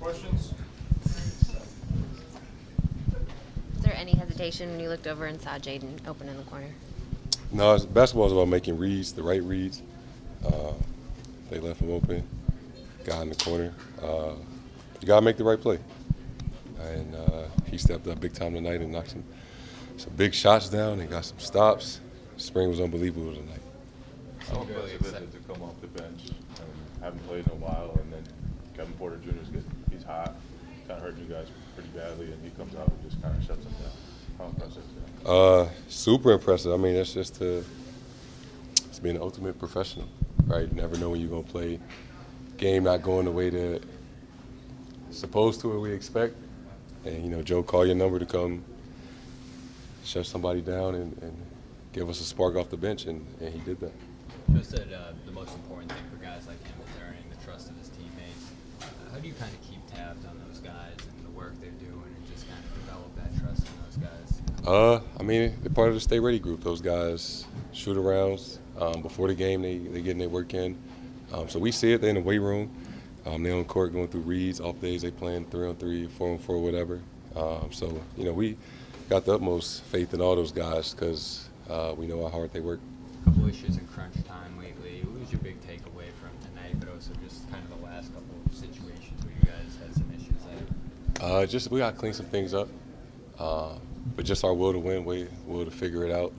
questions? Was there any hesitation when you looked over and saw Jaden open in the corner? No, basketball is about making reads, the right reads. They left him open, got in the corner. You got to make the right play. And he stepped up big time tonight and knocked some big shots down and got some stops. Spring was unbelievable tonight. How impressive is it to come off the bench and haven't played in a while, and then Kevin Porter Jr. He's hot, kind of hurting you guys pretty badly, and he comes out and just kind of shuts them down. How impressive is that? Super impressive. I mean, it's just it's being an ultimate professional, right? You never know when you're going to play. Game not going the way that it's supposed to or we expect. And, you know, Joe called your number to come shut somebody down and give us a spark off the bench, and he did that. Joe said the most important thing for guys like him is earning the trust of his teammates. How do you kind of keep tabs on those guys and the work they're doing and just kind of develop that trust in those guys? I mean, they're part of the Stay Ready group. Those guys shoot arounds. Before the game, they getting their work in. So we see it. They're in the weight room. They're on court going through reads. Off days, they playing 3-on-3, 4-on-4, whatever. So, you know, we got the utmost faith in all those guys because we know how hard they work. A couple issues in crunch time lately. What was your big takeaway from tonight, but also just kind of the last couple of situations where you guys had some issues there? We got to clean some things up. But just our will to win, will to figure it out.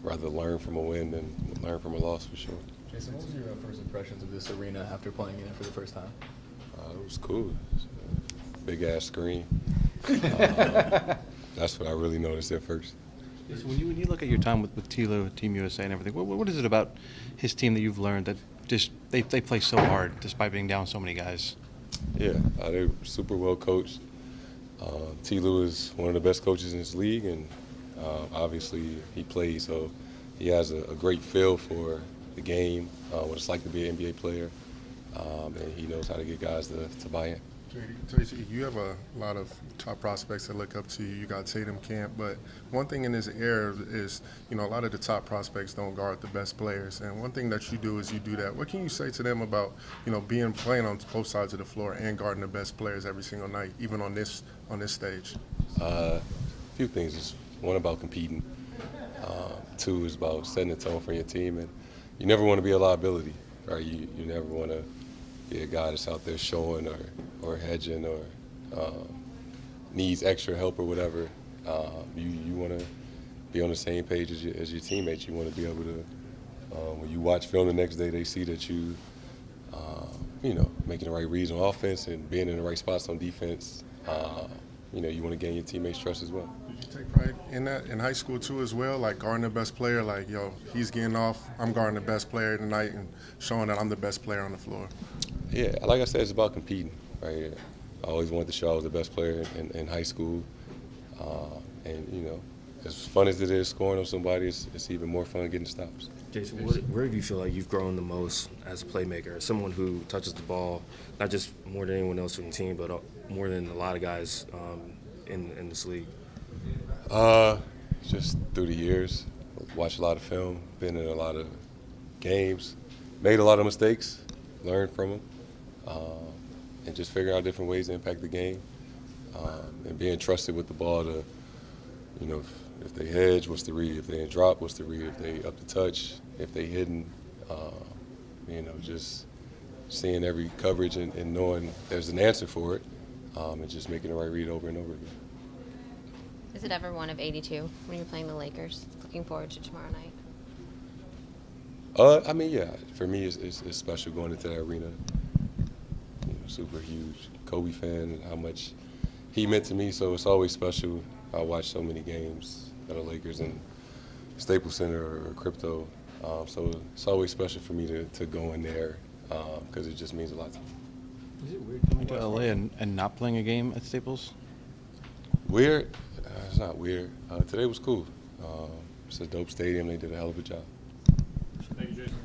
Rather learn from a win than learn from a loss for sure. Jason, what was your first impressions of this arena after playing in it for the first time? It was cool. Big ass screen. That's what I really noticed at first. So when you look at your time with Tilo, Team USA, and everything, what is it about his team that you've learned that just they play so hard despite being down so many guys? Yeah, they're super well coached. Tilo is one of the best coaches in this league, and obviously he plays, so he has a great feel for the game, what it's like to be an NBA player, and he knows how to get guys to buy in. Tracy, you have a lot of top prospects that look up to you. You got Tatum Camp, but one thing in this era is, you know, a lot of the top prospects don't guard the best players. And one thing that you do is you do that. What can you say to them about, you know, playing on both sides of the floor and guarding the best players every single night, even on this stage? A few things. Just one about competing. Two is about setting the tone for your team, and you never want to be a liability, right? You never want to be a guy that's out there showing or hedging or needs extra help or whatever. You want to be on the same page as your teammates. You want to be able to, when you watch film the next day, they see that you know, making the right reads on offense and being in the right spots on defense. You know, you want to gain your teammates' trust as well. Did you take pride in that in high school too as well, like guarding the best player, like, yo, he's getting off, I'm guarding the best player tonight and showing that I'm the best player on the floor? Yeah, like I said, it's about competing, right? I always wanted to show I was the best player in high school. And, you know, as fun as it is scoring on somebody, it's even more fun getting stops. Jason, where do you feel like you've grown the most as a playmaker, as someone who touches the ball, not just more than anyone else on the team, but more than a lot of guys in this league? Just through the years, watched a lot of film, been in a lot of games, made a lot of mistakes, learned from them, and just figuring out different ways to impact the game, and being trusted with the ball to, you know, if they hedge, what's the read? If they drop, what's the read? If they up the touch, if they hidden, you know, just seeing every coverage and knowing there's an answer for it, and just making the right read over and over again. Is it ever one of 82 when you're playing the Lakers? Looking forward to tomorrow night. I mean, yeah, for me, it's special going into that arena. You know, super huge Kobe fan and how much he meant to me, so it's always special. I watch so many games of the Lakers in Staples Center or Crypto, so it's always special for me to go in there because it just means a lot to me. Is it weird coming to LA and not playing a game at Staples? Weird? It's not weird. Today was cool. It's a dope stadium. They did a hell of a job. Thank you, Jason.